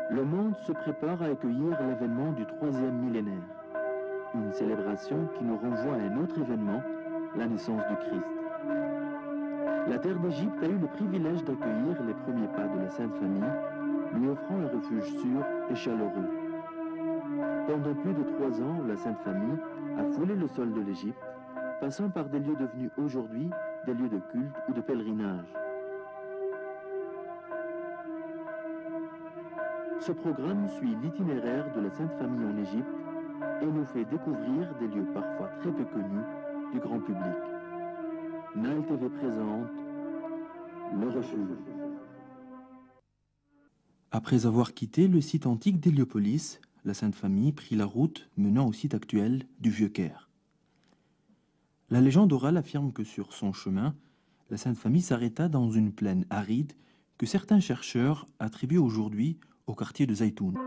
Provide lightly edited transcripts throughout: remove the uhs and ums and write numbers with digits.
Le monde se prépare à accueillir l'avènement du troisième millénaire, une célébration qui nous renvoie à un autre événement, la naissance du Christ. La terre d'Égypte a eu le privilège d'accueillir les premiers pas de la Sainte Famille, lui offrant un refuge sûr et chaleureux. Pendant plus de 3 ans, la Sainte Famille a foulé le sol de l'Égypte, passant par des lieux devenus aujourd'hui des lieux de culte ou de pèlerinage. Ce programme suit l'itinéraire de la Sainte Famille en Égypte et nous fait découvrir des lieux parfois très peu connus du grand public. Nile TV présente Le Refuge. Après avoir quitté le site antique d'Héliopolis, la Sainte Famille prit la route menant au site actuel du Vieux-Caire. La légende orale affirme que sur son chemin, la Sainte Famille s'arrêta dans une plaine aride que certains chercheurs attribuent aujourd'hui au quartier de Zaytoun.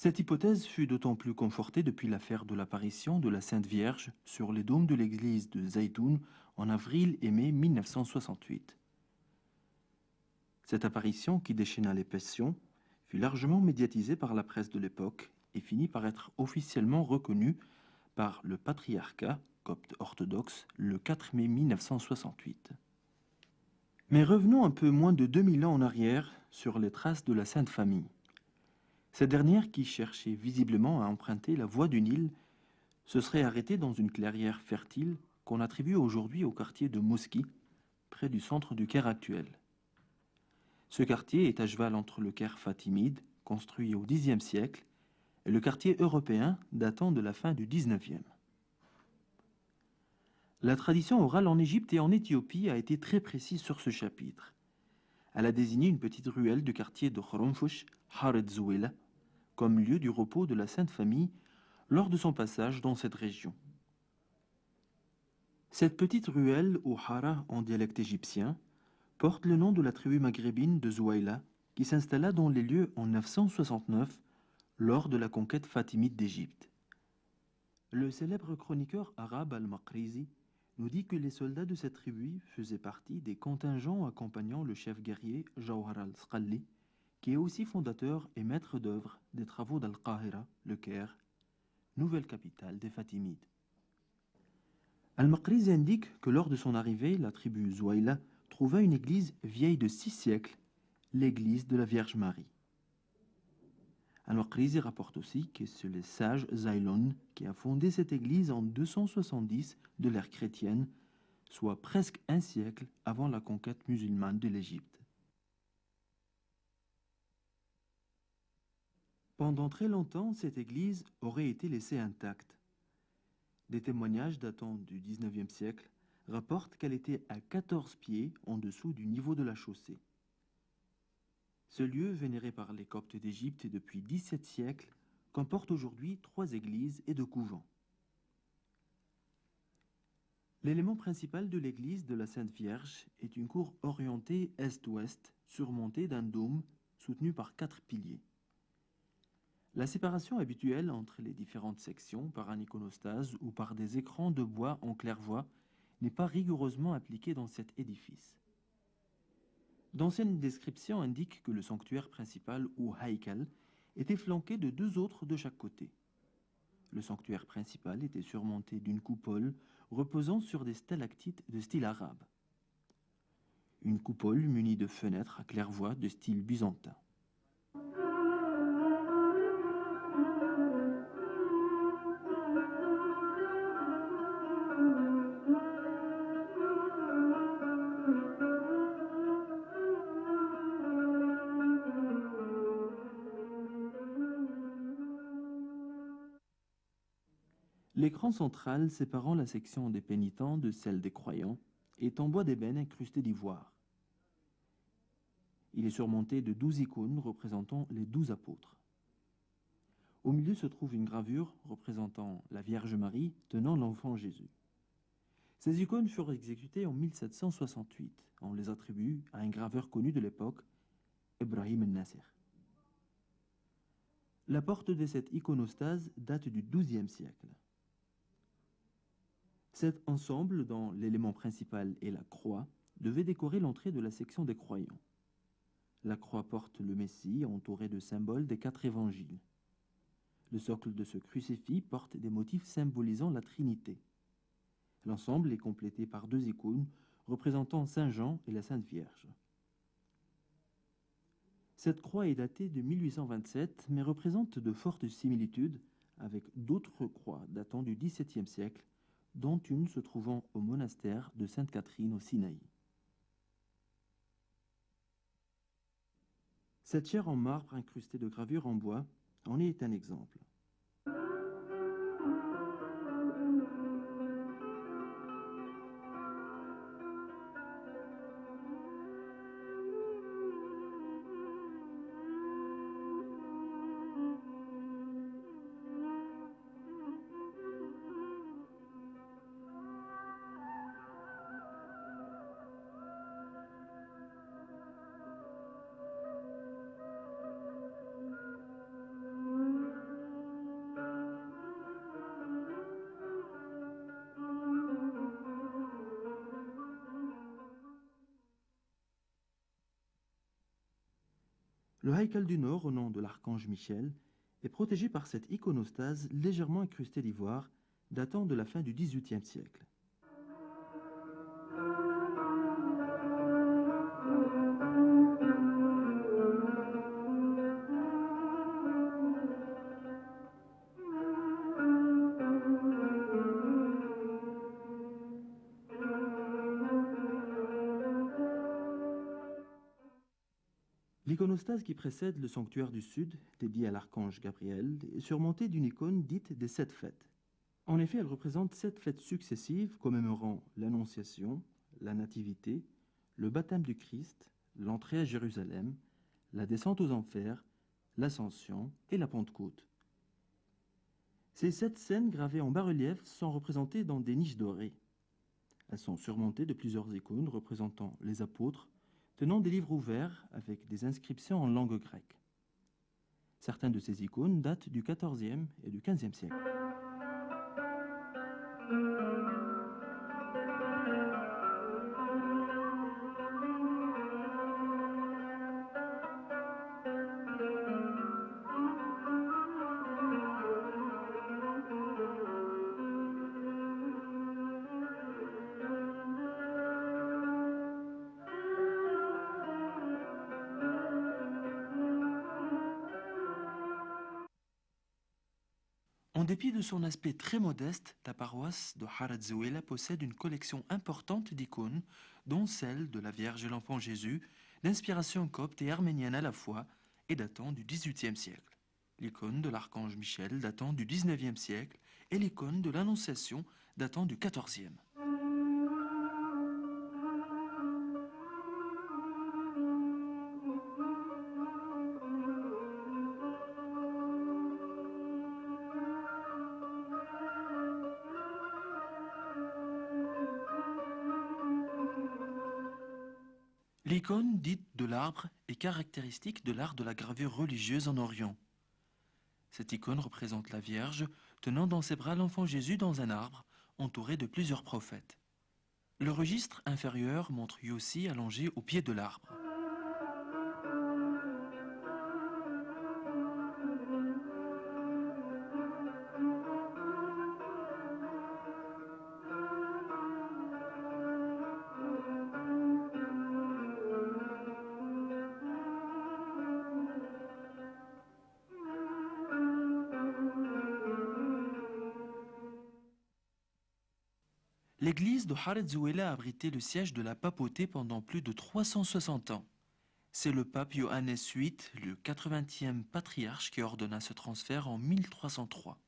Cette hypothèse fut d'autant plus confortée depuis l'affaire de l'apparition de la Sainte Vierge sur les dômes de l'église de Zaytoun en avril et mai 1968. Cette apparition, qui déchaîna les passions, fut largement médiatisée par la presse de l'époque et finit par être officiellement reconnue par le patriarcat copte orthodoxe le 4 mai 1968. Mais revenons un peu moins de 2000 ans en arrière sur les traces de la Sainte Famille. Cette dernière, qui cherchait visiblement à emprunter la voie du Nil, se serait arrêtée dans une clairière fertile qu'on attribue aujourd'hui au quartier de Mosqui, près du centre du Caire actuel. Ce quartier est à cheval entre le Caire fatimide, construit au Xe siècle, et le quartier européen datant de la fin du XIXe. La tradition orale en Égypte et en Éthiopie a été très précise sur ce chapitre. Elle a désigné une petite ruelle du quartier de Khoromfouch, Haret Zouela, comme lieu du repos de la Sainte Famille lors de son passage dans cette région. Cette petite ruelle, ou Hara en dialecte égyptien, porte le nom de la tribu maghrébine de Zouaïla, qui s'installa dans les lieux en 969 lors de la conquête fatimide d'Égypte. Le célèbre chroniqueur arabe Al-Maqrizi nous dit que les soldats de cette tribu faisaient partie des contingents accompagnant le chef guerrier Jawhar al-Sqalli, qui est aussi fondateur et maître d'œuvre des travaux d'Al-Qahira, le Caire, nouvelle capitale des Fatimides. Al-Maqrizi indique que lors de son arrivée, la tribu Zouaïla trouva une église vieille de 6 siècles, l'église de la Vierge Marie. Al-Maqrizi rapporte aussi que c'est le sage Zaylon qui a fondé cette église en 270 de l'ère chrétienne, soit presque un siècle avant la conquête musulmane de l'Égypte. Pendant très longtemps, cette église aurait été laissée intacte. Des témoignages datant du XIXe siècle rapportent qu'elle était à 14 pieds en dessous du niveau de la chaussée. Ce lieu, vénéré par les Coptes d'Égypte depuis 17 siècles, comporte aujourd'hui 3 églises et 2 couvents. L'élément principal de l'église de la Sainte Vierge est une cour orientée est-ouest, surmontée d'un dôme soutenu par 4 piliers. La séparation habituelle entre les différentes sections par un iconostase ou par des écrans de bois en claire-voie n'est pas rigoureusement appliquée dans cet édifice. D'anciennes descriptions indiquent que le sanctuaire principal ou haïkal était flanqué de 2 autres de chaque côté. Le sanctuaire principal était surmonté d'une coupole reposant sur des stalactites de style arabe. Une coupole munie de fenêtres à claire-voie de style byzantin. L'écran central séparant la section des pénitents de celle des croyants est en bois d'ébène incrusté d'ivoire. Il est surmonté de 12 icônes représentant les 12 apôtres. Au milieu se trouve une gravure représentant la Vierge Marie tenant l'enfant Jésus. Ces icônes furent exécutées en 1768. On les attribue à un graveur connu de l'époque, Ibrahim el-Nasir. La porte de cette iconostase date du XIIe siècle. Cet ensemble, dont l'élément principal est la croix, devait décorer l'entrée de la section des croyants. La croix porte le Messie entouré de symboles des 4 évangiles. Le socle de ce crucifix porte des motifs symbolisant la Trinité. L'ensemble est complété par 2 icônes représentant Saint Jean et la Sainte Vierge. Cette croix est datée de 1827, mais représente de fortes similitudes avec d'autres croix datant du XVIIe siècle, dont une se trouvant au monastère de Sainte-Catherine au Sinaï. Cette chaire en marbre incrustée de gravures en bois en est un exemple. Le Haïkal du Nord, au nom de l'archange Michel, est protégé par cette iconostase légèrement incrustée d'ivoire, datant de la fin du XVIIIe siècle. L'iconostase qui précède le sanctuaire du Sud, dédié à l'archange Gabriel, est surmontée d'une icône dite des 7 fêtes. En effet, elle représente 7 fêtes successives commémorant l'Annonciation, la Nativité, le baptême du Christ, l'entrée à Jérusalem, la descente aux enfers, l'Ascension et la Pentecôte. Ces 7 scènes gravées en bas-relief sont représentées dans des niches dorées. Elles sont surmontées de plusieurs icônes représentant les apôtres, tenant des livres ouverts avec des inscriptions en langue grecque. Certaines de ces icônes datent du XIVe et du XVe siècle. En dépit de son aspect très modeste, la paroisse de Harat Zouela possède une collection importante d'icônes, dont celle de la Vierge et l'Enfant Jésus, d'inspiration copte et arménienne à la fois, et datant du XVIIIe siècle. L'icône de l'archange Michel datant du XIXe siècle et l'icône de l'Annonciation datant du XIVe. L'icône dite de l'arbre est caractéristique de l'art de la gravure religieuse en Orient. Cette icône représente la Vierge tenant dans ses bras l'enfant Jésus dans un arbre, entouré de plusieurs prophètes. Le registre inférieur montre Yossi allongé au pied de l'arbre. L'église de Harat Zouela a abrité le siège de la papauté pendant plus de 360 ans. C'est le pape Johannes VIII, le 80e patriarche, qui ordonna ce transfert en 1303.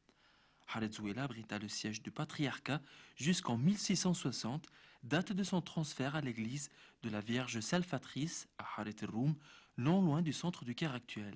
Haret-Zouela abrita le siège du patriarcat jusqu'en 1660, date de son transfert à l'église de la Vierge Salvatrice à Haret el-Roum, non loin du centre du Caire actuel.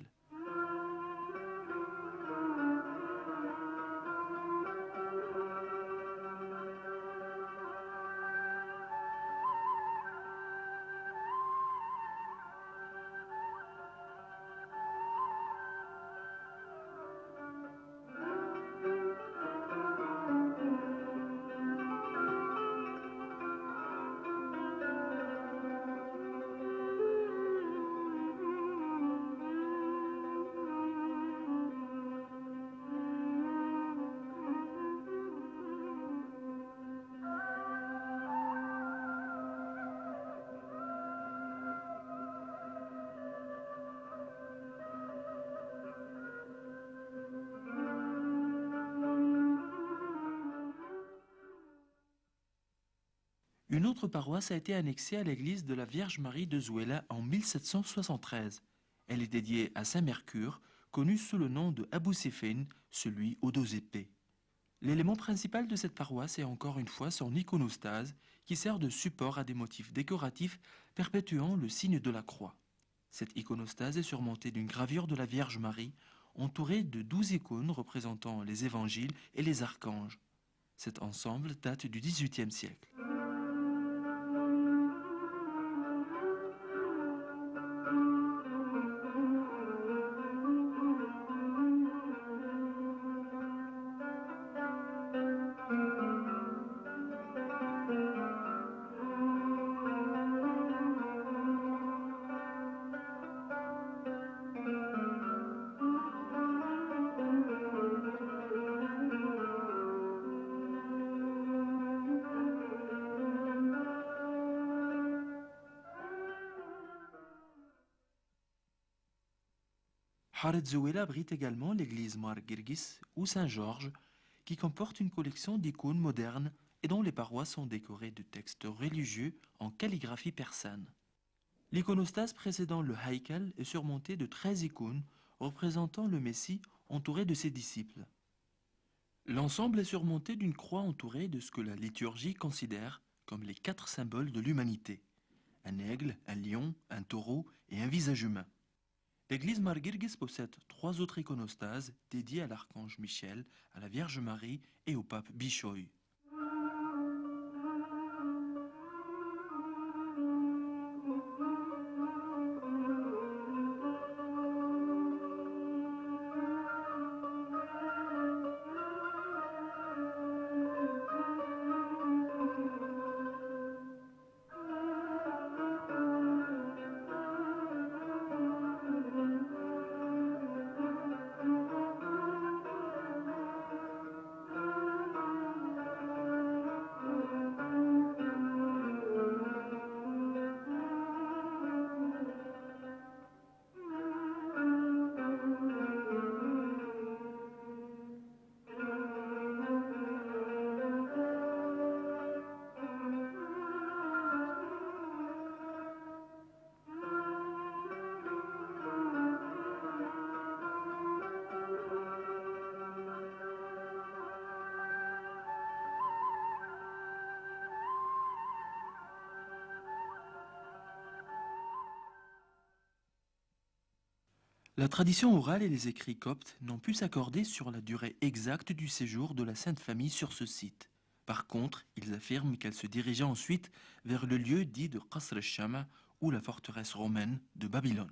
Une autre paroisse a été annexée à l'église de la Vierge Marie de Zouela en 1773. Elle est dédiée à Saint Mercure, connu sous le nom de Abou Sifin, celui aux deux épées. L'élément principal de cette paroisse est encore une fois son iconostase, qui sert de support à des motifs décoratifs perpétuant le signe de la croix. Cette iconostase est surmontée d'une gravure de la Vierge Marie, entourée de 12 icônes représentant les évangiles et les archanges. Cet ensemble date du XVIIIe siècle. Haret-Zouela abrite également l'église Mar Girgis ou Saint-Georges, qui comporte une collection d'icônes modernes et dont les parois sont décorées de textes religieux en calligraphie persane. L'iconostase précédant le haïkal est surmontée de 13 icônes représentant le Messie entouré de ses disciples. L'ensemble est surmonté d'une croix entourée de ce que la liturgie considère comme les 4 symboles de l'humanité: un aigle, un lion, un taureau et un visage humain. L'église Mar Girgis possède 3 autres iconostases dédiées à l'archange Michel, à la Vierge Marie et au pape Bishoy. La tradition orale et les écrits coptes n'ont pu s'accorder sur la durée exacte du séjour de la Sainte Famille sur ce site. Par contre, ils affirment qu'elle se dirigeait ensuite vers le lieu dit de Qasr al-Shama ou la forteresse romaine de Babylone.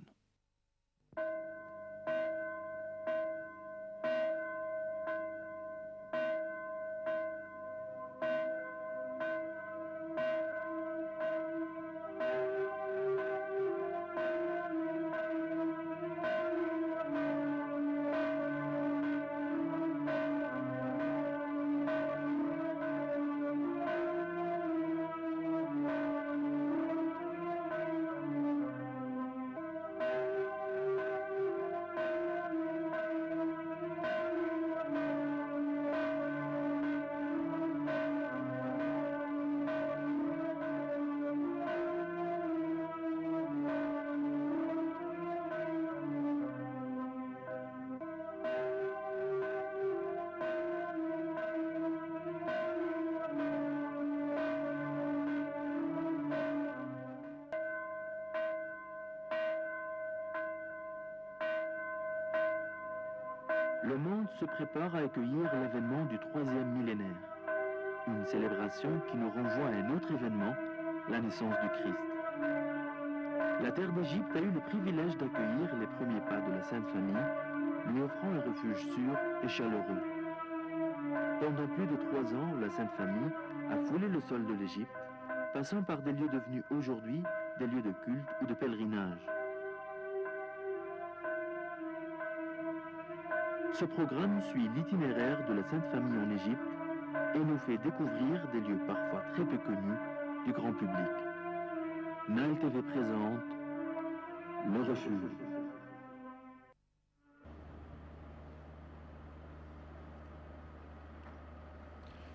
Le monde se prépare à accueillir l'événement du 3e millénaire, une célébration qui nous renvoie à un autre événement, la naissance du Christ. La terre d'Égypte a eu le privilège d'accueillir les premiers pas de la Sainte Famille, lui offrant un refuge sûr et chaleureux. Pendant plus de 3 ans, la Sainte Famille a foulé le sol de l'Égypte, passant par des lieux devenus aujourd'hui des lieux de culte ou de pèlerinage. Ce programme suit l'itinéraire de la Sainte Famille en Égypte et nous fait découvrir des lieux parfois très peu connus du grand public. Nile TV présente Le Refuge.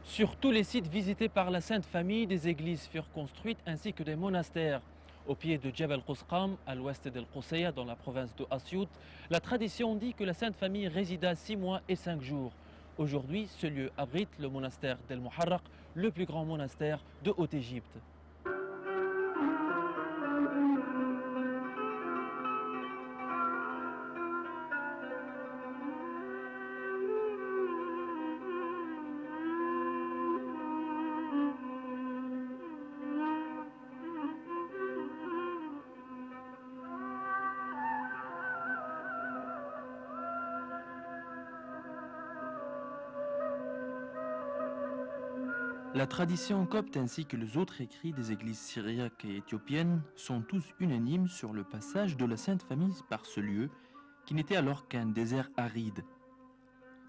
Sur tous les sites visités par la Sainte Famille, des églises furent construites ainsi que des monastères. Au pied de Djebel Qousqam, à l'ouest d'El Qousseya, dans la province de Assiout, la tradition dit que la Sainte Famille résida 6 mois et 5 jours. Aujourd'hui, ce lieu abrite le monastère d'El Muharraq, le plus grand monastère de Haute-Égypte. La tradition copte ainsi que les autres écrits des églises syriaques et éthiopiennes sont tous unanimes sur le passage de la Sainte Famille par ce lieu qui n'était alors qu'un désert aride.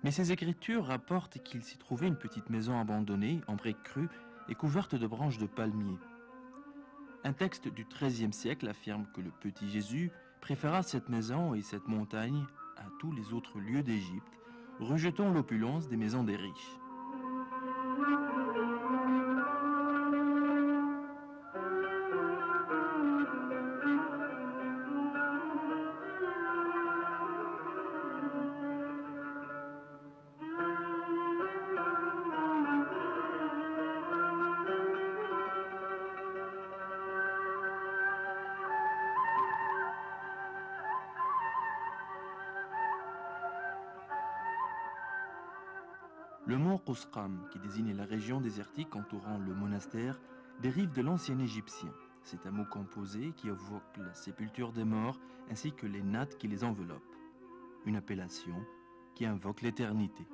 Mais ces écritures rapportent qu'il s'y trouvait une petite maison abandonnée en briques crues et couverte de branches de palmiers. Un texte du XIIIe siècle affirme que le petit Jésus préféra cette maison et cette montagne à tous les autres lieux d'Égypte, rejetant l'opulence des maisons des riches. Le mont Qousqam, qui désigne la région désertique entourant le monastère, dérive de l'ancien égyptien. C'est un mot composé qui évoque la sépulture des morts ainsi que les nattes qui les enveloppent. Une appellation qui invoque l'éternité.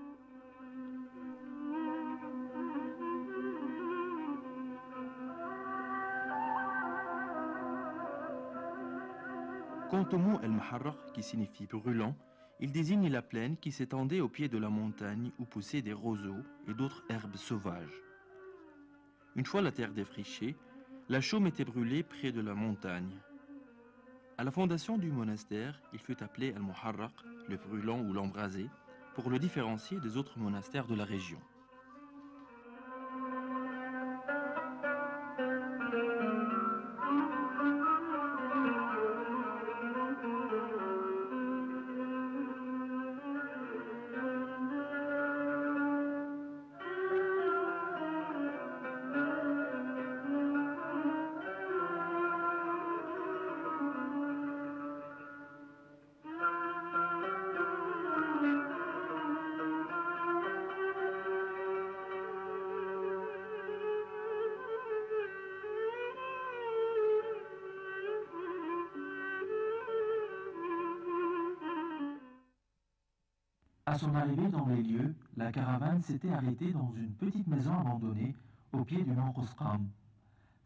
Quant au mot El Muharraq, qui signifie brûlant, il désigne la plaine qui s'étendait au pied de la montagne où poussaient des roseaux et d'autres herbes sauvages. Une fois la terre défrichée, la chaume était brûlée près de la montagne. À la fondation du monastère, il fut appelé El Muharraq, le brûlant ou l'embrasé, pour le différencier des autres monastères de la région. À son arrivée dans les lieux, la caravane s'était arrêtée dans une petite maison abandonnée au pied du mont Qousqam.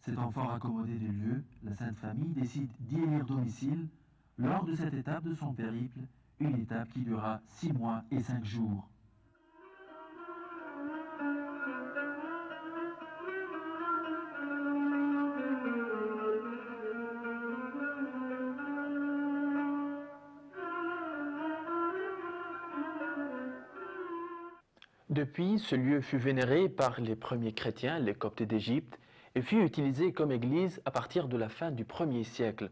S'étant fort accommodée du lieu, la Sainte Famille décide d'y élire domicile lors de cette étape de son périple, une étape qui dura 6 mois et 5 jours. Depuis, ce lieu fut vénéré par les premiers chrétiens, les Coptes d'Égypte, et fut utilisé comme église à partir de la fin du 1er siècle.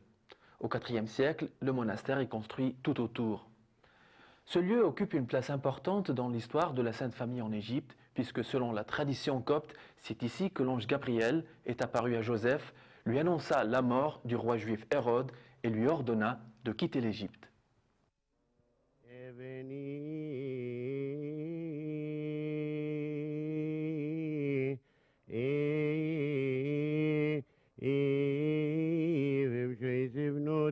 Au IVe siècle, le monastère est construit tout autour. Ce lieu occupe une place importante dans l'histoire de la Sainte Famille en Égypte, puisque selon la tradition copte, c'est ici que l'ange Gabriel est apparu à Joseph, lui annonça la mort du roi juif Hérode et lui ordonna de quitter l'Égypte.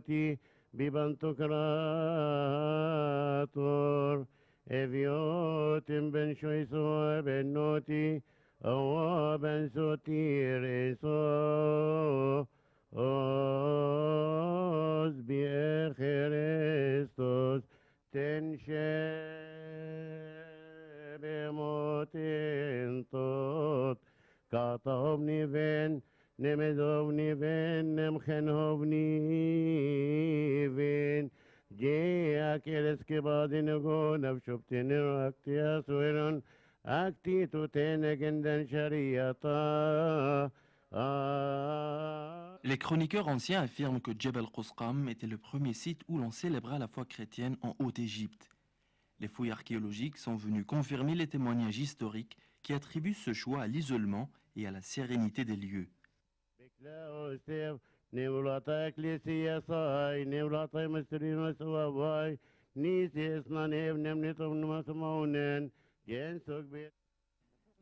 Benoti, Bibantocrator, Eviotim Ben Shoiso, Benoti, Awa Ben Sotireso, Os Biecherestos, Tenshebemotintot, Katovni Ven, Nemedovni Ven, Nemchenovni Ven, Jea Keres Kebadinago, Navshuptinir Aktia Sueron, Akti Tutenegenden Shariata. Les chroniqueurs anciens affirment que Djebel Qusqam était le premier site où l'on célébra la foi chrétienne en Haute-Égypte. Les fouilles archéologiques sont venues confirmer les témoignages historiques qui attribuent ce choix à l'isolement et à la sérénité des lieux.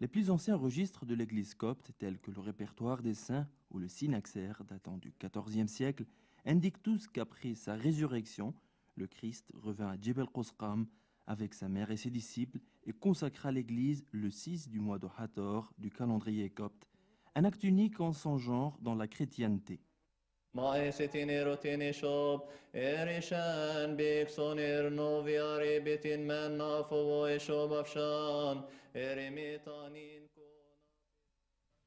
Les plus anciens registres de l'église copte, tels que le répertoire des saints ou le synaxaire datant du XIVe siècle, indiquent tous qu'après sa résurrection, le Christ revint à Djebel Qusqam avec sa mère et ses disciples et consacra l'église le 6 du mois de Hathor du calendrier copte, un acte unique en son genre dans la chrétienté.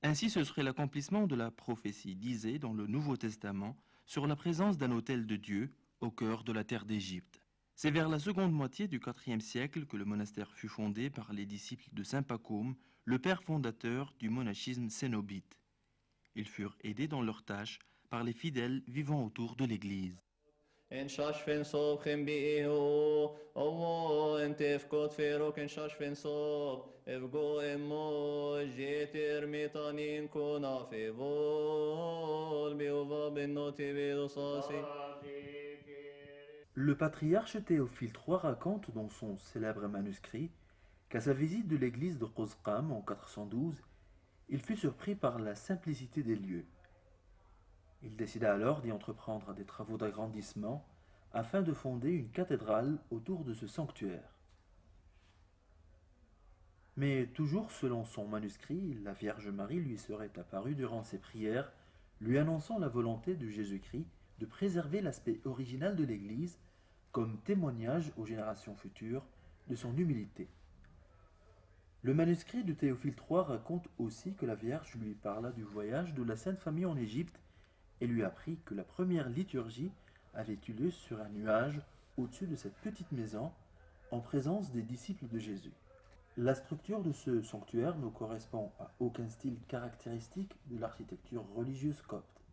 Ainsi, ce serait l'accomplissement de la prophétie disée dans le Nouveau Testament sur la présence d'un autel de Dieu au cœur de la terre d'Égypte. C'est vers la seconde moitié du IVe siècle que le monastère fut fondé par les disciples de saint Pacôme, le père fondateur du monachisme cénobite. Ils furent aidés dans leurs tâches par les fidèles vivant autour de l'église. Le patriarche Théophile III raconte dans son célèbre manuscrit qu'à sa visite de l'église de Qusqam en 412, il fut surpris par la simplicité des lieux. Il décida alors d'y entreprendre des travaux d'agrandissement afin de fonder une cathédrale autour de ce sanctuaire. Mais toujours selon son manuscrit, la Vierge Marie lui serait apparue durant ses prières, lui annonçant la volonté de Jésus-Christ de préserver l'aspect original de l'Église comme témoignage aux générations futures de son humilité. Le manuscrit de Théophile III raconte aussi que la Vierge lui parla du voyage de la Sainte Famille en Égypte et lui apprit que la première liturgie avait eu lieu sur un nuage au-dessus de cette petite maison en présence des disciples de Jésus. La structure de ce sanctuaire ne correspond à aucun style caractéristique de l'architecture religieuse copte.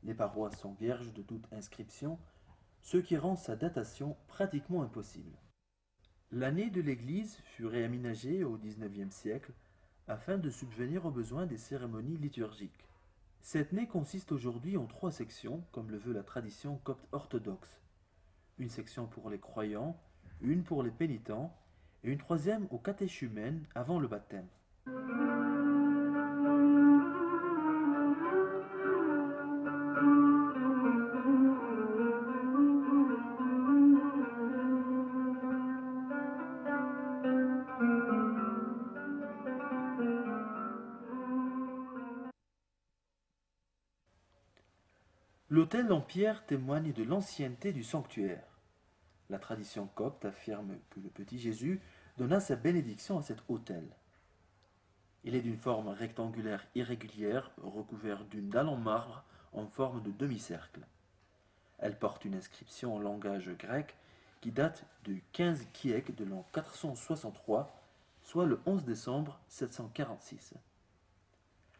Les parois sont vierges de toute inscription, ce qui rend sa datation pratiquement impossible. L'année de l'église fut réaménagée au XIXe siècle afin de subvenir aux besoins des cérémonies liturgiques. Cette née consiste aujourd'hui en 3 sections, comme le veut la tradition copte orthodoxe. Une section pour les croyants, une pour les pénitents, et une 3e aux catéchumènes avant le baptême. L'autel en pierre témoigne de l'ancienneté du sanctuaire. La tradition copte affirme que le petit Jésus donna sa bénédiction à cet autel. Il est d'une forme rectangulaire irrégulière, recouvert d'une dalle en marbre en forme de demi-cercle. Elle porte une inscription en langage grec qui date du 15 Kiek de l'an 463, soit le 11 décembre 746.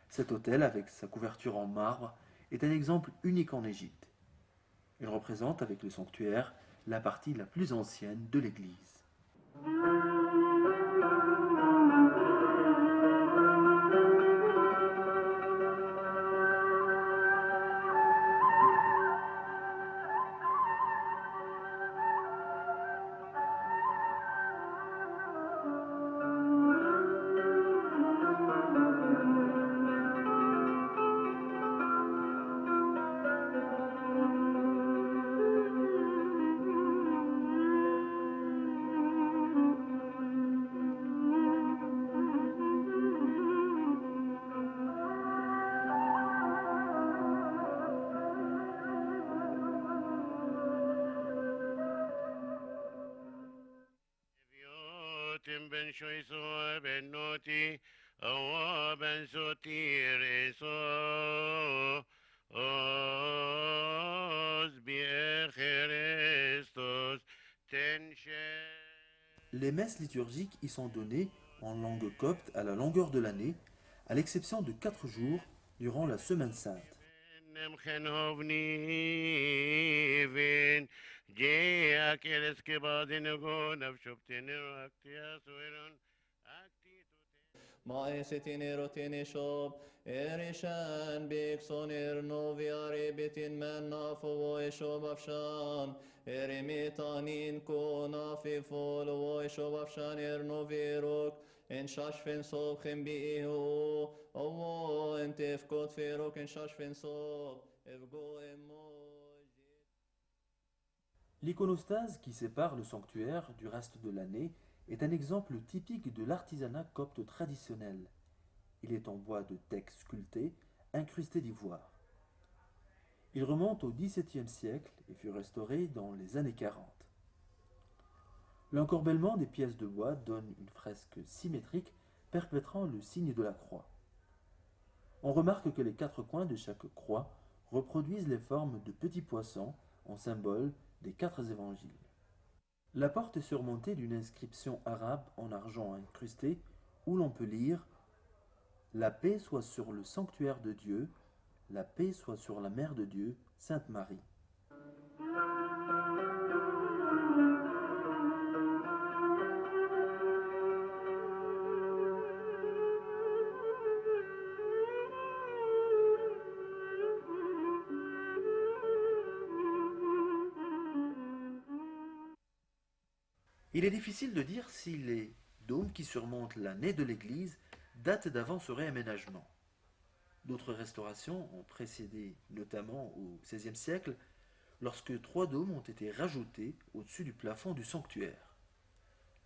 Cet autel, avec sa couverture en marbre, est un exemple unique en Égypte. Il représente, avec le sanctuaire, la partie la plus ancienne de l'église. ben shoiso ben noti awa ben sotire so os biecherestos tenche. Les messes liturgiques y sont données en langue copte à la longueur de l'année, à l'exception de 4 jours durant la Semaine sainte. Maesetin erotin shop, erishan bikson noviare bitin men nafo eshob afshan, erimitanin ko nafi folo eshob afshan novirok, en shashfen sobchen biihu, owo en tefkot ferok en shashfen sob, evgo emoj. L'iconostase qui sépare le sanctuaire du reste de l'année est un exemple typique de l'artisanat copte traditionnel. Il est en bois de teck sculpté, incrusté d'ivoire. Il remonte au XVIIe siècle et fut restauré dans les années 40. L'encorbellement des pièces de bois donne une fresque symétrique perpétrant le signe de la croix. On remarque que les 4 coins de chaque croix reproduisent les formes de petits poissons en symbole des 4 évangiles. La porte est surmontée d'une inscription arabe en argent incrusté où l'on peut lire « La paix soit sur le sanctuaire de Dieu, la paix soit sur la Mère de Dieu, Sainte Marie ». Il est difficile de dire si les dômes qui surmontent la nef de l'église datent d'avant ce réaménagement. D'autres restaurations ont précédé, notamment au XVIe siècle, lorsque 3 dômes ont été rajoutés au-dessus du plafond du sanctuaire.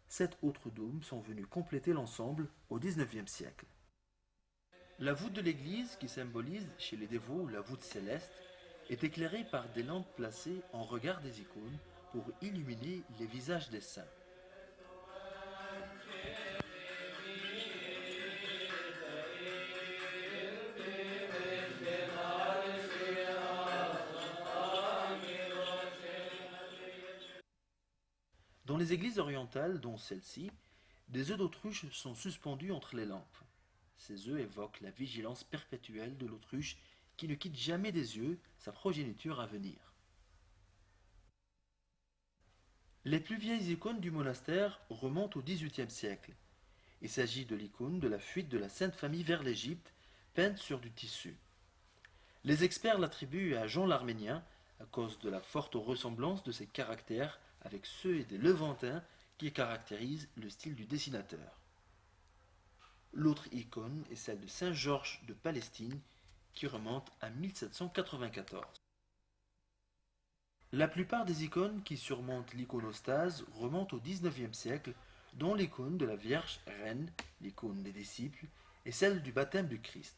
7 autres dômes sont venus compléter l'ensemble au XIXe siècle. La voûte de l'église, qui symbolise chez les dévots la voûte céleste, est éclairée par des lampes placées en regard des icônes pour illuminer les visages des saints. Dans les églises orientales, dont celle-ci, des œufs d'autruche sont suspendus entre les lampes. Ces œufs évoquent la vigilance perpétuelle de l'autruche qui ne quitte jamais des yeux sa progéniture à venir. Les plus vieilles icônes du monastère remontent au XVIIIe siècle. Il s'agit de l'icône de la fuite de la Sainte Famille vers l'Égypte, peinte sur du tissu. Les experts l'attribuent à Jean l'Arménien à cause de la forte ressemblance de ses caractères avec ceux des Levantins qui caractérisent le style du dessinateur. L'autre icône est celle de Saint Georges de Palestine qui remonte à 1794. La plupart des icônes qui surmontent l'iconostase remontent au XIXe siècle, dont l'icône de la Vierge Reine, l'icône des disciples, et celle du baptême du Christ.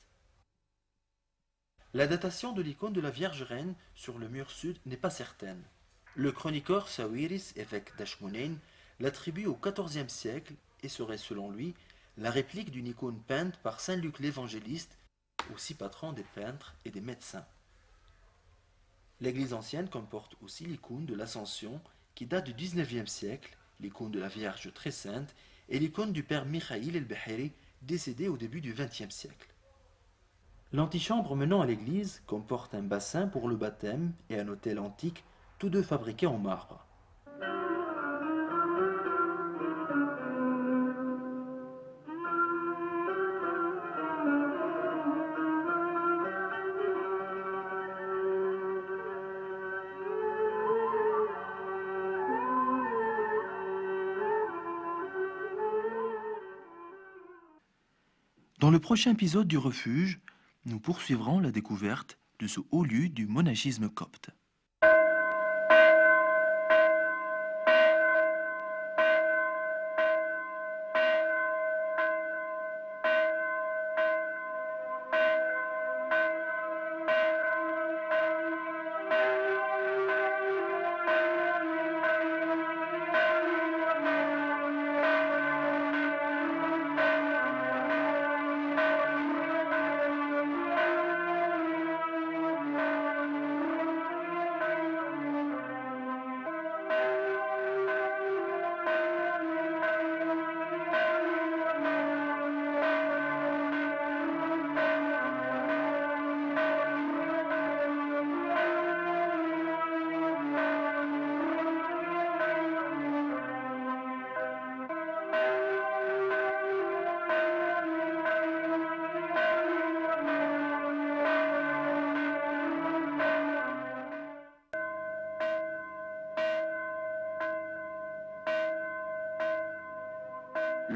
La datation de l'icône de la Vierge Reine sur le mur sud n'est pas certaine. Le chroniqueur Sawiris, évêque d'Ashmonain, l'attribue au XIVe siècle et serait selon lui la réplique d'une icône peinte par saint Luc l'Évangéliste, aussi patron des peintres et des médecins. L'église ancienne comporte aussi l'icône de l'Ascension qui date du XIXe siècle, l'icône de la Vierge très sainte et l'icône du père Mikhaïl el-Beheri décédé au début du XXe siècle. L'antichambre menant à l'église comporte un bassin pour le baptême et un autel antique, tous deux fabriqués en marbre. Dans le prochain épisode du Refuge, nous poursuivrons la découverte de ce haut lieu du monachisme copte.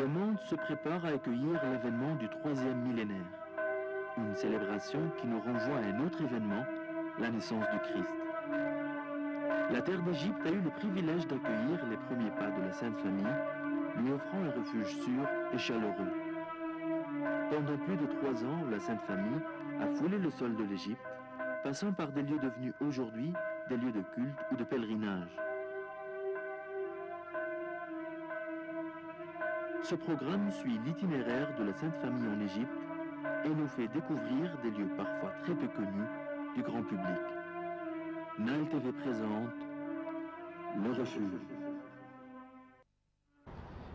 Le monde se prépare à accueillir l'avènement du troisième millénaire, une célébration qui nous renvoie à un autre événement, la naissance du Christ. La terre d'Égypte a eu le privilège d'accueillir les premiers pas de la Sainte Famille, lui offrant un refuge sûr et chaleureux. Pendant plus de 3 ans, la Sainte Famille a foulé le sol de l'Égypte, passant par des lieux devenus aujourd'hui des lieux de culte ou de pèlerinage. Ce programme suit l'itinéraire de la Sainte Famille en Égypte et nous fait découvrir des lieux parfois très peu connus du grand public. Nile TV présente le refuge.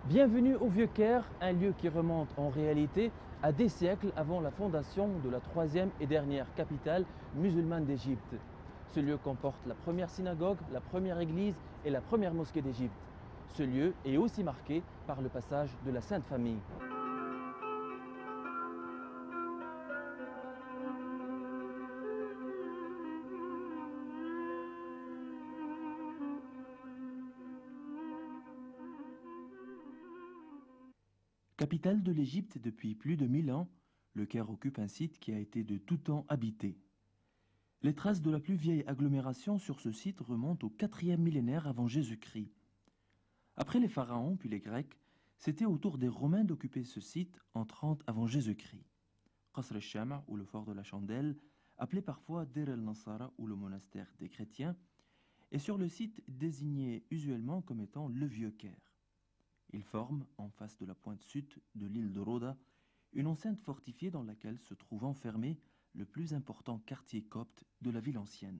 Bienvenue au Vieux-Caire, un lieu qui remonte en réalité à des siècles avant la fondation de la troisième et dernière capitale musulmane d'Égypte. Ce lieu comporte la première synagogue, la première église et la première mosquée d'Égypte. Ce lieu est aussi marqué par le passage de la Sainte Famille. Capitale de l'Égypte depuis plus de 1000 ans, le Caire occupe un site qui a été de tout temps habité. Les traces de la plus vieille agglomération sur ce site remontent au 4e millénaire avant Jésus-Christ. Après les pharaons puis les Grecs, c'était au tour des Romains d'occuper ce site en 30 avant Jésus-Christ. Qasr al-Shama ou le fort de la Chandelle, appelé parfois Deir el-Nassara ou le monastère des chrétiens, est sur le site désigné usuellement comme étant le Vieux-Caire. Il forme, en face de la pointe sud de l'île de Roda, une enceinte fortifiée dans laquelle se trouve enfermé le plus important quartier copte de la ville ancienne.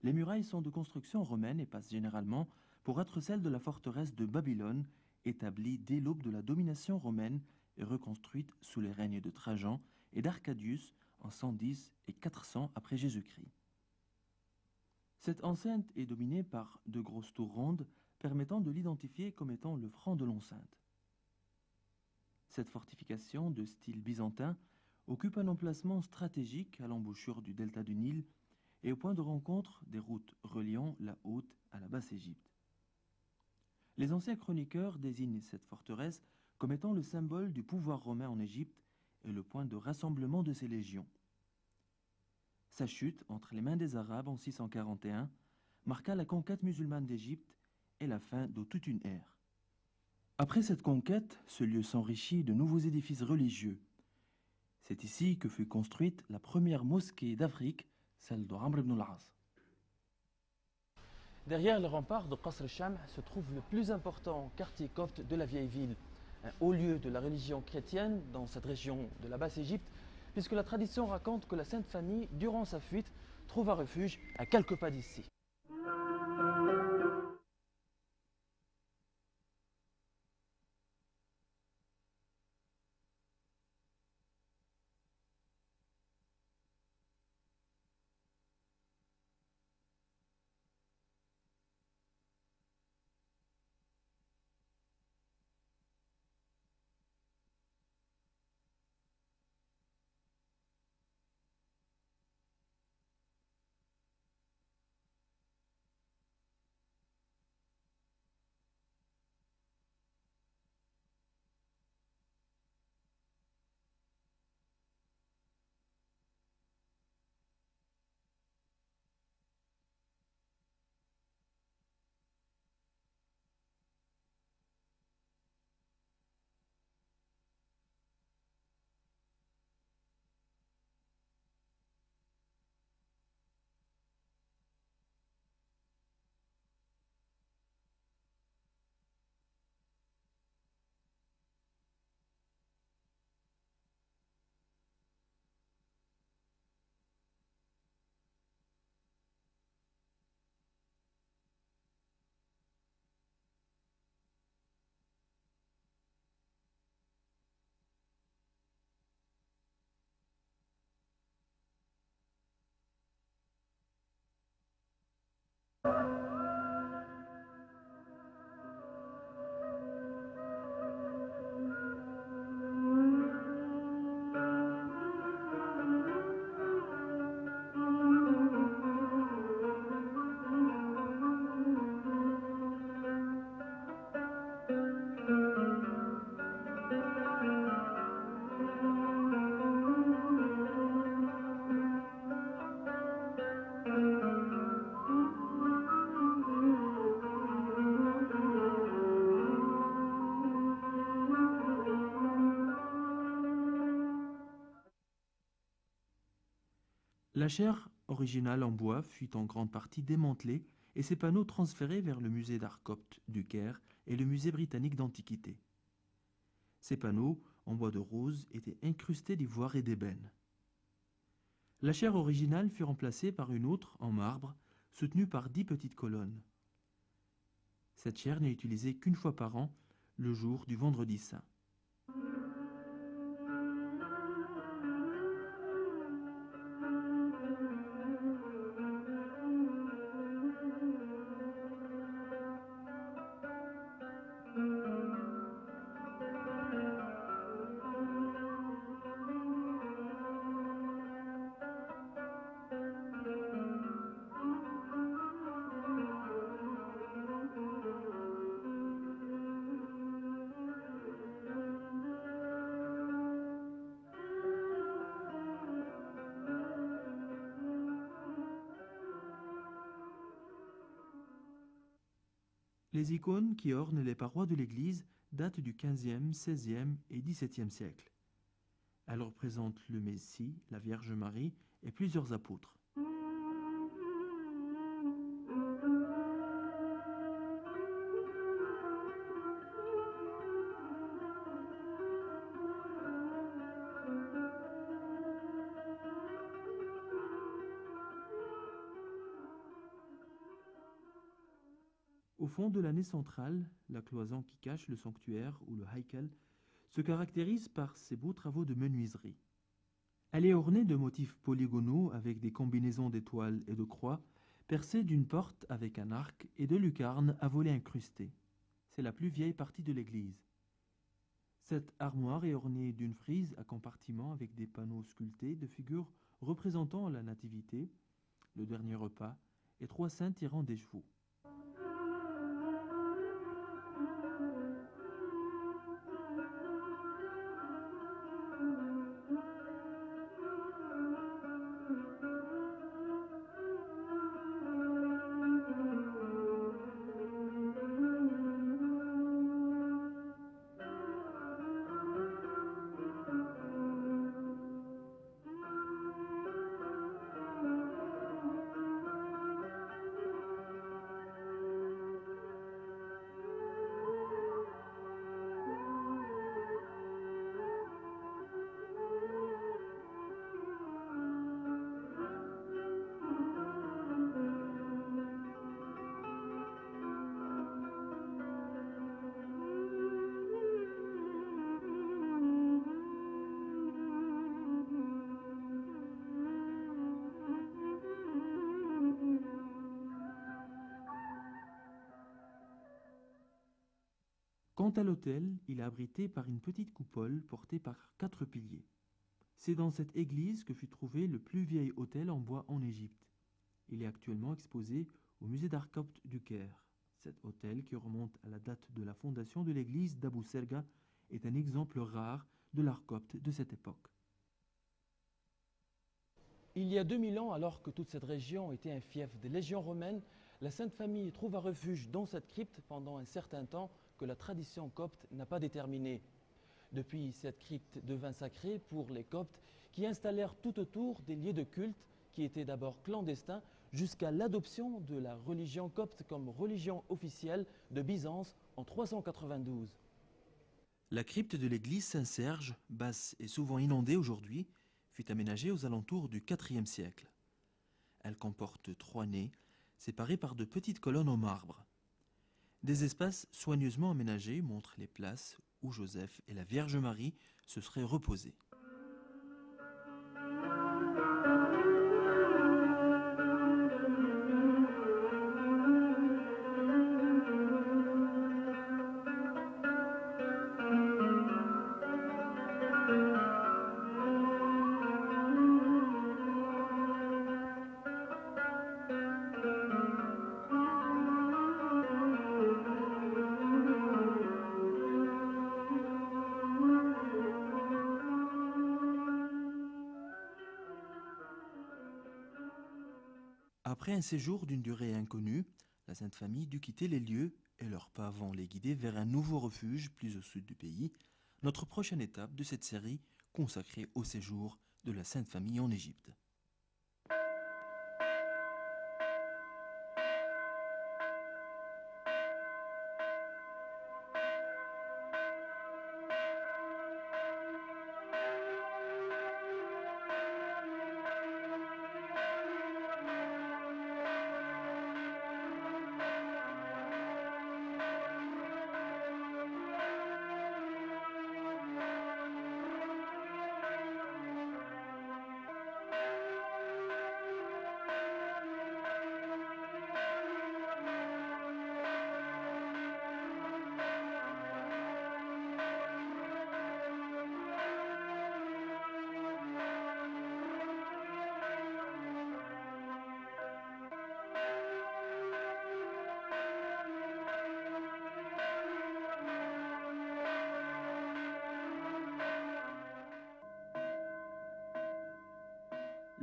Les murailles sont de construction romaine et passent généralement pour être celles de la forteresse de Babylone, établie dès l'aube de la domination romaine et reconstruite sous les règnes de Trajan et d'Arcadius en 110 et 400 après Jésus-Christ. Cette enceinte est dominée par de grosses tours rondes permettant de l'identifier comme étant le franc de l'enceinte. Cette fortification de style byzantin occupe un emplacement stratégique à l'embouchure du delta du Nil et au point de rencontre des routes reliant la Haute à la Basse Égypte. Les anciens chroniqueurs désignent cette forteresse comme étant le symbole du pouvoir romain en Égypte et le point de rassemblement de ses légions. Sa chute entre les mains des Arabes en 641 marqua la conquête musulmane d'Égypte et la fin de toute une ère. Après cette conquête, ce lieu s'enrichit de nouveaux édifices religieux. C'est ici que fut construite la première mosquée d'Afrique, celle de Amr ibn al-As. Derrière les remparts de Qasr al-Sham se trouve le plus important quartier copte de la vieille ville, un haut lieu de la religion chrétienne dans cette région de la Basse-Égypte, puisque la tradition raconte que la Sainte Famille, durant sa fuite, trouva refuge à quelques pas d'ici. La chaire originale en bois fut en grande partie démantelée et ses panneaux transférés vers le musée d'art copte du Caire et le musée britannique d'antiquité. Ces panneaux, en bois de rose, étaient incrustés d'ivoire et d'ébène. La chaire originale fut remplacée par une autre en marbre, soutenue par 10 petites colonnes. Cette chaire n'est utilisée qu'une fois par an, le jour du Vendredi Saint. Les icônes qui ornent les parois de l'église datent du XVe, XVIe et XVIIe siècle. Elles représentent le Messie, la Vierge Marie et plusieurs apôtres. Au fond de la nef centrale, la cloison qui cache le sanctuaire ou le haïkel se caractérise par ses beaux travaux de menuiserie. Elle est ornée de motifs polygonaux avec des combinaisons d'étoiles et de croix, percées d'une porte avec un arc et de lucarnes à volets incrustés. C'est la plus vieille partie de l'église. Cette armoire est ornée d'une frise à compartiments avec des panneaux sculptés de figures représentant la Nativité, le dernier repas et 3 saints tirant des chevaux. Quant à l'autel, il est abrité par une petite coupole portée par 4 piliers. C'est dans cette église que fut trouvé le plus vieil autel en bois en Égypte. Il est actuellement exposé au musée d'art copte du Caire. Cet autel, qui remonte à la date de la fondation de l'église d'Abou Serga, est un exemple rare de l'art copte de cette époque. Il y a 2000 ans, alors que toute cette région était un fief des légions romaines, la Sainte Famille trouva refuge dans cette crypte pendant un certain temps que la tradition copte n'a pas déterminé. Depuis, cette crypte devint sacrée pour les coptes qui installèrent tout autour des lieux de culte qui étaient d'abord clandestins jusqu'à l'adoption de la religion copte comme religion officielle de Byzance en 392. La crypte de l'église Saint-Serge, basse et souvent inondée aujourd'hui, fut aménagée aux alentours du IVe siècle. Elle comporte 3 nefs, séparées par de petites colonnes en marbre. Des espaces soigneusement aménagés montrent les places où Joseph et la Vierge Marie se seraient reposés. Après un séjour d'une durée inconnue, la Sainte Famille dut quitter les lieux et leurs pas vont les guider vers un nouveau refuge plus au sud du pays, notre prochaine étape de cette série consacrée au séjour de la Sainte Famille en Égypte.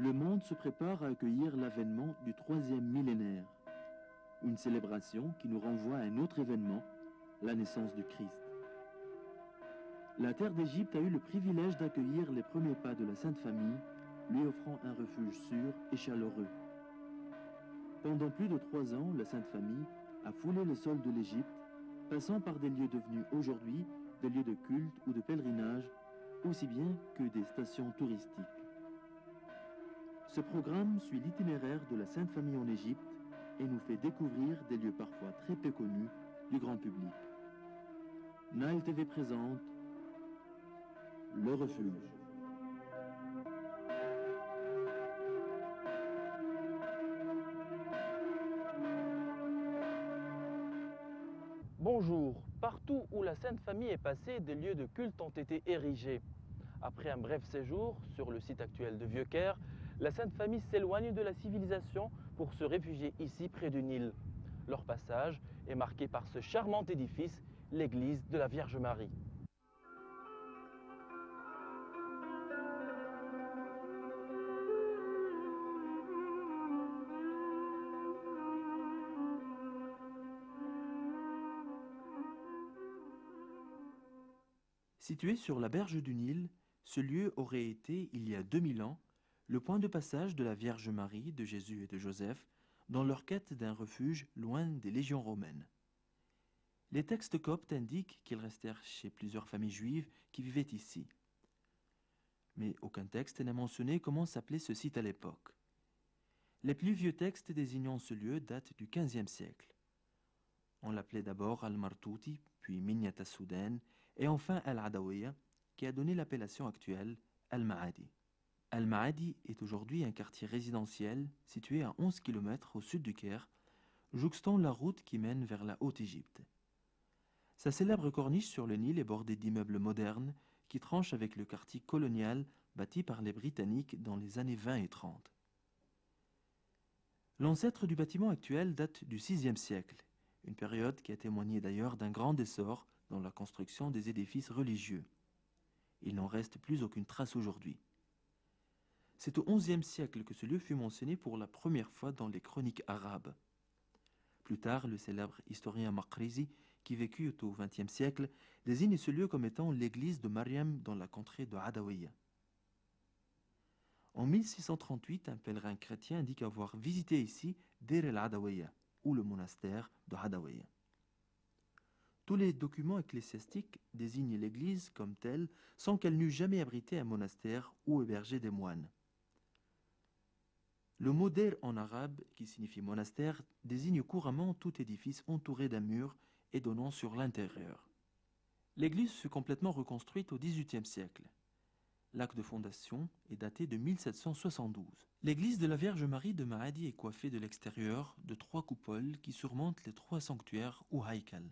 Le monde se prépare à accueillir l'avènement du troisième millénaire, une célébration qui nous renvoie à un autre événement, la naissance du Christ. La terre d'Égypte a eu le privilège d'accueillir les premiers pas de la Sainte Famille, lui offrant un refuge sûr et chaleureux. Pendant plus de 3 ans, la Sainte Famille a foulé le sol de l'Égypte, passant par des lieux devenus aujourd'hui des lieux de culte ou de pèlerinage, aussi bien que des stations touristiques. Ce programme suit l'itinéraire de la Sainte Famille en Égypte et nous fait découvrir des lieux parfois très peu connus du grand public. Nile TV présente Le Refuge. Bonjour, partout où la Sainte Famille est passée, des lieux de culte ont été érigés. Après un bref séjour sur le site actuel de Vieux-Caire, la Sainte Famille s'éloigne de la civilisation pour se réfugier ici près du Nil. Leur passage est marqué par ce charmant édifice, l'église de la Vierge Marie. Situé sur la berge du Nil, ce lieu aurait été, il y a 2000 ans, le point de passage de la Vierge Marie, de Jésus et de Joseph, dans leur quête d'un refuge loin des légions romaines. Les textes coptes indiquent qu'ils restèrent chez plusieurs familles juives qui vivaient ici. Mais aucun texte n'a mentionné comment s'appelait ce site à l'époque. Les plus vieux textes désignant ce lieu datent du XVe siècle. On l'appelait d'abord Al-Martouti, puis Minyat as-Soudan, et enfin Al-Adawiya, qui a donné l'appellation actuelle Al-Ma'adi. Al-Ma'adi est aujourd'hui un quartier résidentiel situé à 11 km au sud du Caire, jouxtant la route qui mène vers la Haute-Égypte. Sa célèbre corniche sur le Nil est bordée d'immeubles modernes qui tranchent avec le quartier colonial bâti par les Britanniques dans les années 20 et 30. L'ancêtre du bâtiment actuel date du VIe siècle, une période qui a témoigné d'ailleurs d'un grand essor dans la construction des édifices religieux. Il n'en reste plus aucune trace aujourd'hui. C'est au XIe siècle que ce lieu fut mentionné pour la première fois dans les chroniques arabes. Plus tard, le célèbre historien Maqrizi, qui vécut au XXe siècle, désigne ce lieu comme étant l'église de Mariam dans la contrée de Adawiya. En 1638, un pèlerin chrétien indique avoir visité ici Deir el-Adawiya, ou le monastère de Adawiya. Tous les documents ecclésiastiques désignent l'église comme telle sans qu'elle n'eût jamais abrité un monastère ou hébergé des moines. Le mot Deir en arabe, qui signifie monastère, désigne couramment tout édifice entouré d'un mur et donnant sur l'intérieur. L'église fut complètement reconstruite au XVIIIe siècle. L'acte de fondation est daté de 1772. L'église de la Vierge Marie de Ma'adi est coiffée de l'extérieur de 3 coupoles qui surmontent les 3 sanctuaires ou haïkal.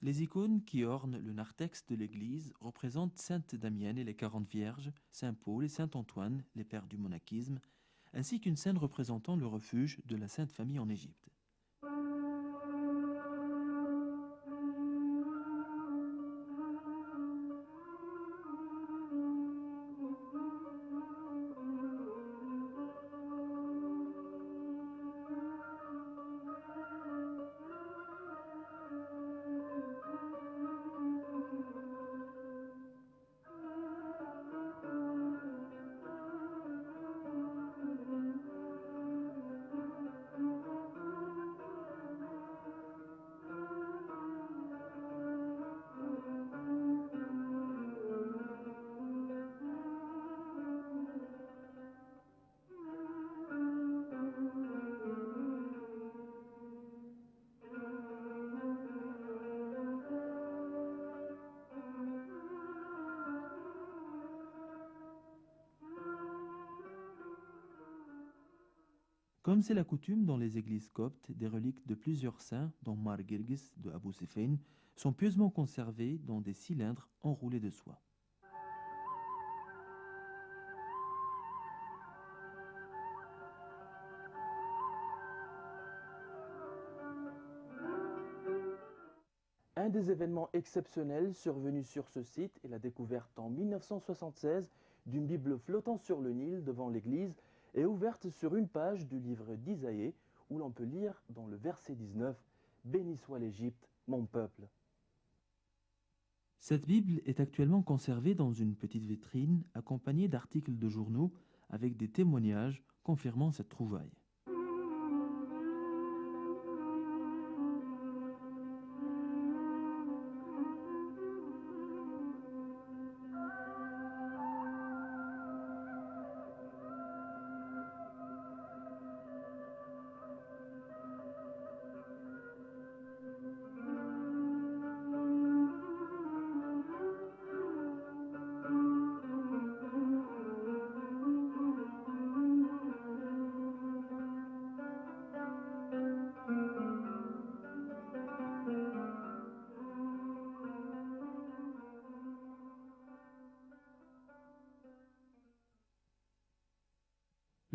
Les icônes qui ornent le narthex de l'église représentent Sainte Damienne et les 40 Vierges, Saint Paul et Saint Antoine, les pères du monachisme, ainsi qu'une scène représentant le refuge de la Sainte Famille en Égypte. Comme c'est la coutume dans les églises coptes, des reliques de plusieurs saints, dont Mar Girgis de Abou Sefein, sont pieusement conservées dans des cylindres enroulés de soie. Un des événements exceptionnels survenus sur ce site est la découverte en 1976 d'une Bible flottant sur le Nil devant l'église et ouverte sur une page du livre d'Isaïe où l'on peut lire dans le verset 19 « Béni soit l'Égypte, mon peuple ». Cette Bible est actuellement conservée dans une petite vitrine accompagnée d'articles de journaux avec des témoignages confirmant cette trouvaille.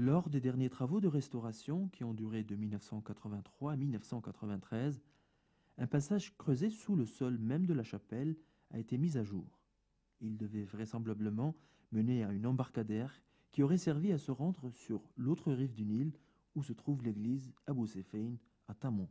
Lors des derniers travaux de restauration qui ont duré de 1983 à 1993, un passage creusé sous le sol même de la chapelle a été mis à jour. Il devait vraisemblablement mener à une embarcadère qui aurait servi à se rendre sur l'autre rive du Nil où se trouve l'église Abou Sefein à Tamon.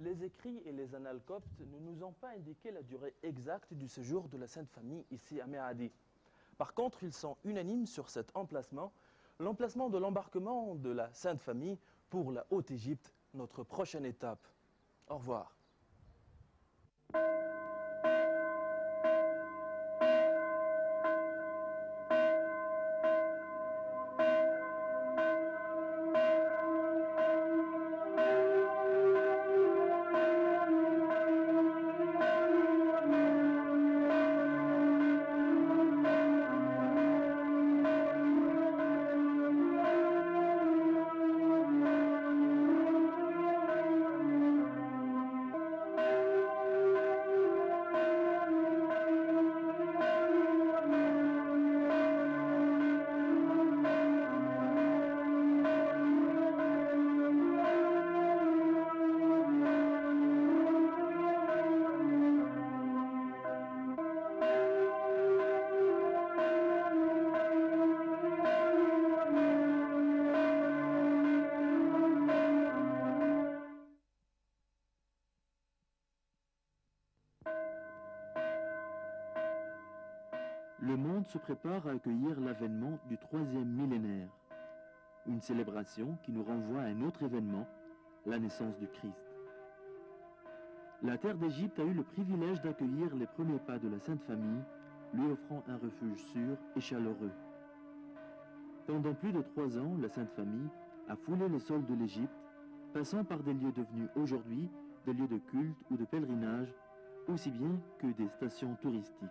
Les écrits et les annales coptes ne nous ont pas indiqué la durée exacte du séjour de la Sainte Famille ici à Meadi. Par contre, ils sont unanimes sur cet emplacement, l'emplacement de l'embarquement de la Sainte Famille pour la Haute-Égypte, notre prochaine étape. Au revoir. Le monde se prépare à accueillir l'avènement du 3e millénaire, une célébration qui nous renvoie à un autre événement, la naissance du Christ. La terre d'Égypte a eu le privilège d'accueillir les premiers pas de la Sainte Famille, lui offrant un refuge sûr et chaleureux. Pendant plus de 3 ans, la Sainte Famille a foulé les sols de l'Égypte, passant par des lieux devenus aujourd'hui des lieux de culte ou de pèlerinage, aussi bien que des stations touristiques.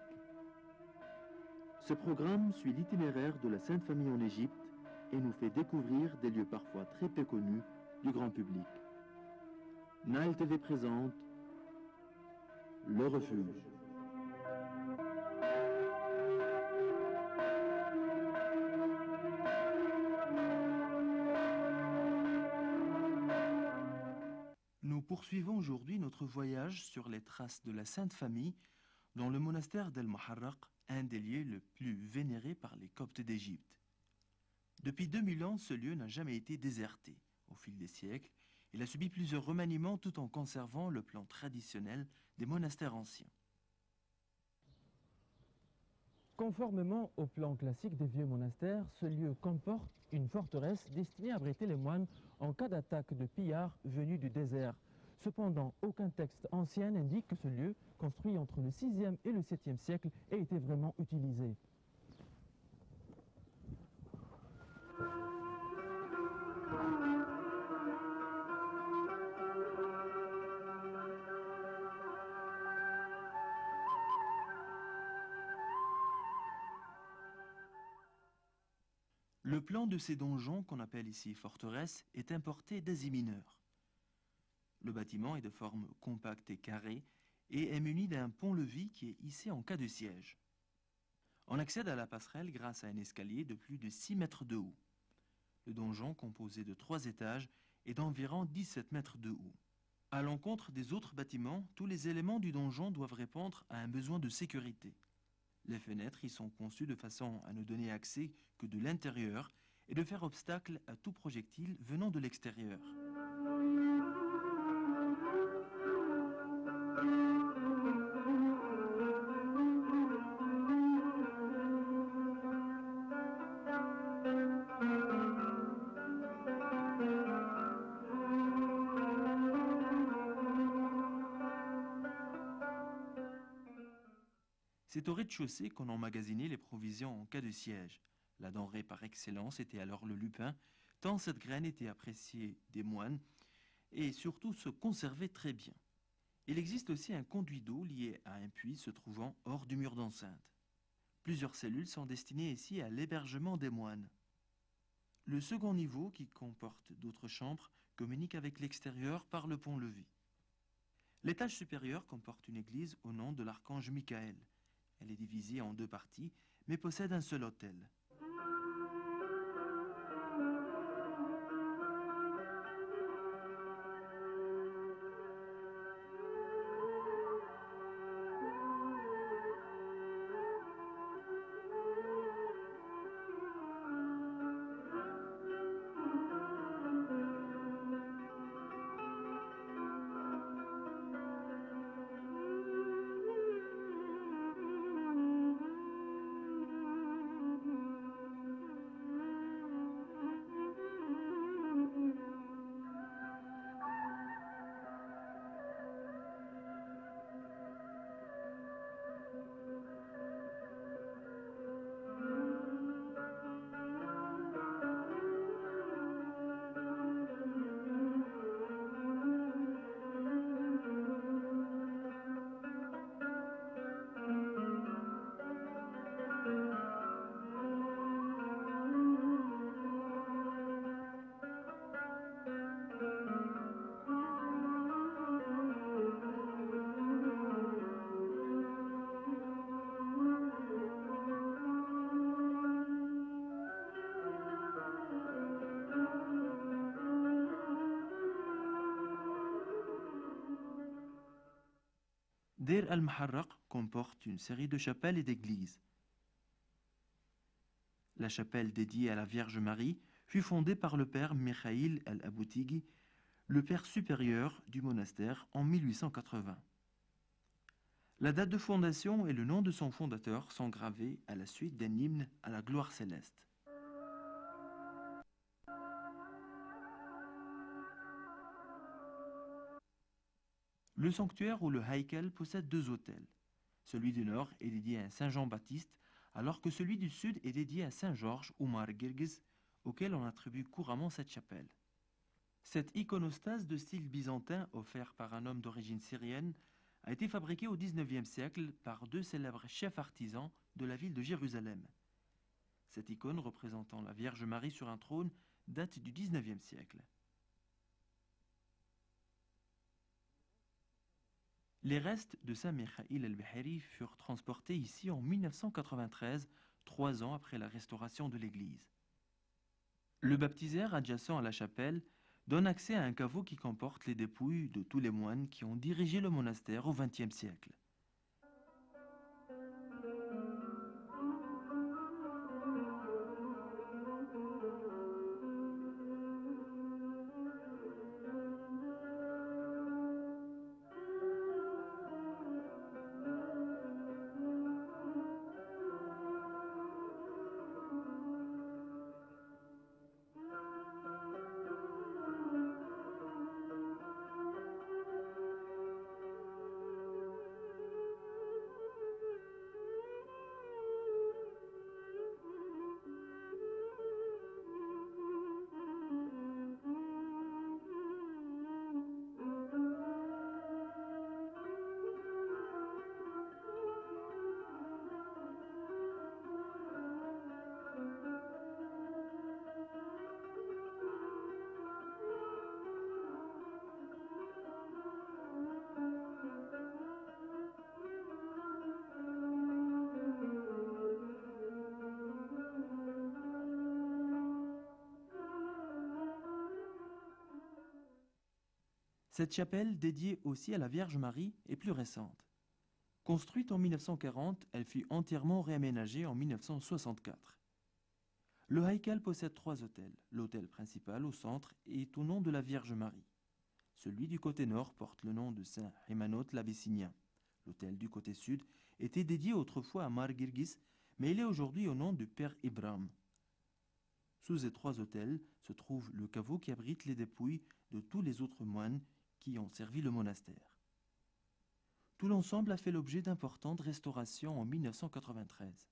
Ce programme suit l'itinéraire de la Sainte Famille en Égypte et nous fait découvrir des lieux parfois très peu connus du grand public. Nile TV présente Le Refuge. Nous poursuivons aujourd'hui notre voyage sur les traces de la Sainte Famille dans le monastère d'El Muharraq, un des lieux les plus vénérés par les Coptes d'Égypte. Depuis 2000 ans, ce lieu n'a jamais été déserté. Au fil des siècles, il a subi plusieurs remaniements tout en conservant le plan traditionnel des monastères anciens. Conformément au plan classique des vieux monastères, ce lieu comporte une forteresse destinée à abriter les moines en cas d'attaque de pillards venus du désert. Cependant, aucun texte ancien n'indique que ce lieu, construit entre le 6e et le 7e siècle, ait été vraiment utilisé. Le plan de ces donjons, qu'on appelle ici forteresses, est importé d'Asie mineure. Le bâtiment est de forme compacte et carrée et est muni d'un pont-levis qui est hissé en cas de siège. On accède à la passerelle grâce à un escalier de plus de 6 mètres de haut. Le donjon, composé de 3 étages, est d'environ 17 mètres de haut. À l'encontre des autres bâtiments, tous les éléments du donjon doivent répondre à un besoin de sécurité. Les fenêtres y sont conçues de façon à ne donner accès que de l'intérieur et de faire obstacle à tout projectile venant de l'extérieur. C'est au rez-de-chaussée qu'on emmagasinait les provisions en cas de siège. La denrée par excellence était alors le lupin, tant cette graine était appréciée des moines et surtout se conservait très bien. Il existe aussi un conduit d'eau lié à un puits se trouvant hors du mur d'enceinte. Plusieurs cellules sont destinées ici à l'hébergement des moines. Le second niveau, qui comporte d'autres chambres, communique avec l'extérieur par le pont-levis. L'étage supérieur comporte une église au nom de l'archange Michael. Elle est divisée en 2 parties, mais possède un seul autel. Deir al-Muharraq comporte une série de chapelles et d'églises. La chapelle dédiée à la Vierge Marie fut fondée par le père Mikhaïl La date de fondation et le nom de son fondateur sont gravés à la suite d'un hymne à la gloire céleste. Le sanctuaire ou le haïkel possède deux autels. Celui du nord est dédié à Saint Jean-Baptiste, alors que celui du sud est dédié à Saint Georges ou Mar Girgis, auquel on attribue couramment cette chapelle. Cette iconostase de style byzantin, offert par un homme d'origine syrienne, a été fabriquée au XIXe siècle par deux célèbres chefs artisans de la ville de Jérusalem. Cette icône représentant la Vierge Marie sur un trône date du XIXe siècle. Les restes de Saint Mikhaïl el-Beheri furent transportés ici en 1993, 3 ans après la restauration de l'église. Le baptistère adjacent à la chapelle donne accès à un caveau qui comporte les dépouilles de tous les moines qui ont dirigé le monastère au XXe siècle. Cette chapelle, dédiée aussi à la Vierge Marie, est plus récente. Construite en 1940, elle fut entièrement réaménagée en 1964. Le haïkel possède 3 autels. L'autel principal au centre est au nom de la Vierge Marie. Celui du côté nord porte le nom de Saint Hémanote l'Abyssinien. L'autel du côté sud était dédié autrefois à Mar Girgis, mais il est aujourd'hui au nom du Père Ibrahim. Sous ces 3 autels se trouve le caveau qui abrite les dépouilles de tous les autres moines qui ont servi le monastère. Tout l'ensemble a fait l'objet d'importantes restaurations en 1993.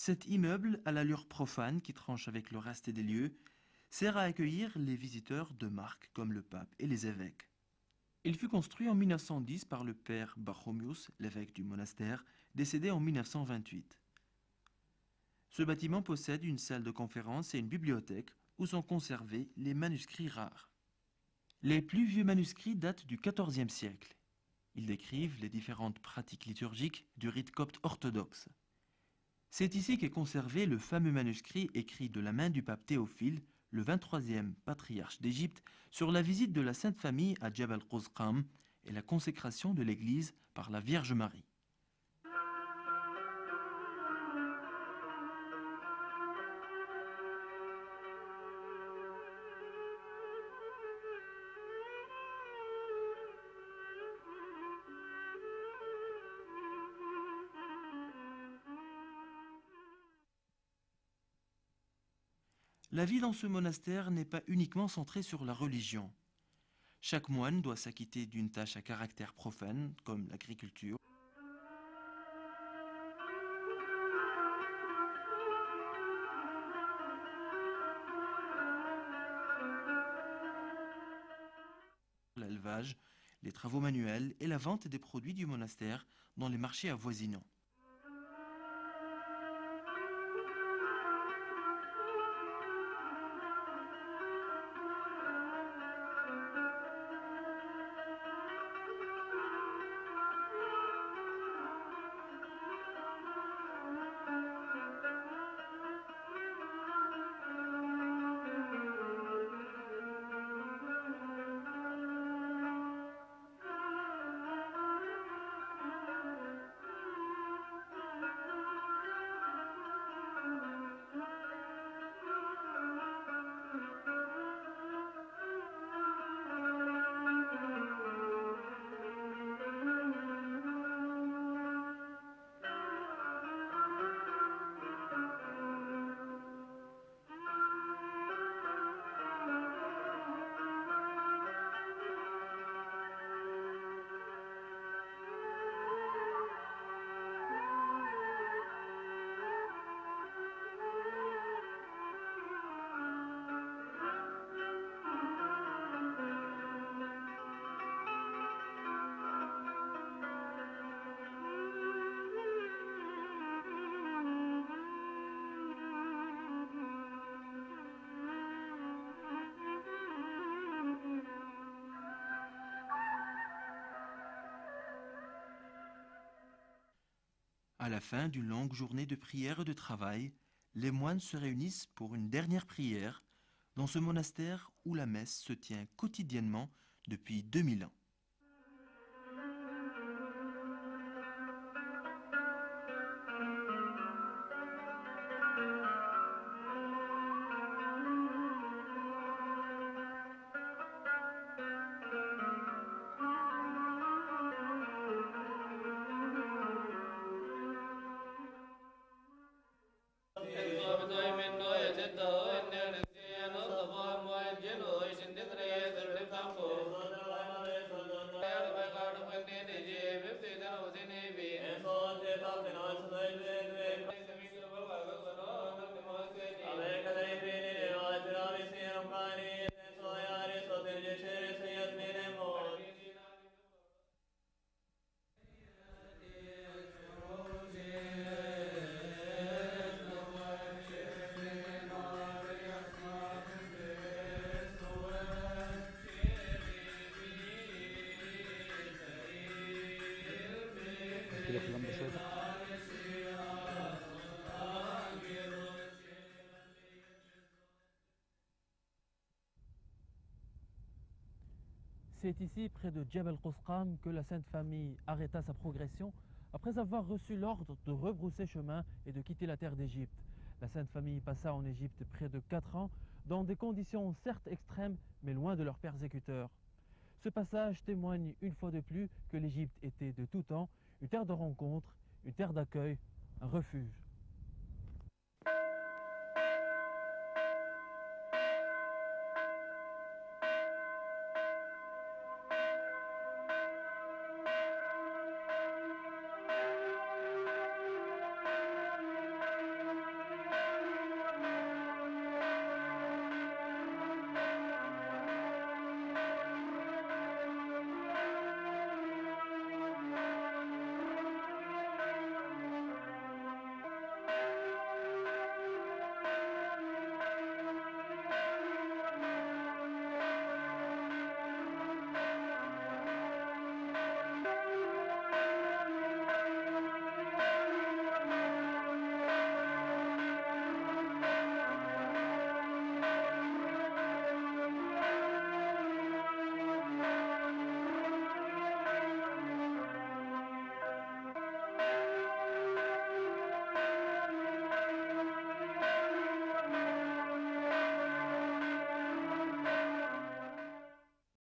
Cet immeuble, à l'allure profane qui tranche avec le reste des lieux, sert à accueillir les visiteurs de marque comme le pape et les évêques. Il fut construit en 1910 par le père Barthomius, l'évêque du monastère, décédé en 1928. Ce bâtiment possède une salle de conférence et une bibliothèque où sont conservés les manuscrits rares. Les plus vieux manuscrits datent du XIVe siècle. Ils décrivent les différentes pratiques liturgiques du rite copte orthodoxe. C'est ici qu'est conservé le fameux manuscrit écrit de la main du pape Théophile, le 23e patriarche d'Égypte, sur la visite de la Sainte Famille à Djebel Qusqam et la consécration de l'Église par la Vierge Marie. La vie dans ce monastère n'est pas uniquement centrée sur la religion. Chaque moine doit s'acquitter d'une tâche à caractère profane, comme l'agriculture, l'élevage, les travaux manuels et la vente des produits du monastère dans les marchés avoisinants. À la fin d'une longue journée de prière et de travail, les moines se réunissent pour une dernière prière dans ce monastère où la messe se tient quotidiennement depuis 2000 ans. C'est ici, près de Djebel Qusqam, que la Sainte Famille arrêta sa progression après avoir reçu l'ordre de rebrousser chemin et de quitter la terre d'Égypte. La Sainte Famille passa en Égypte près de 4 ans, dans des conditions certes extrêmes, mais loin de leurs persécuteurs. Ce passage témoigne une fois de plus que l'Égypte était de tout temps une terre de rencontre, une terre d'accueil, un refuge.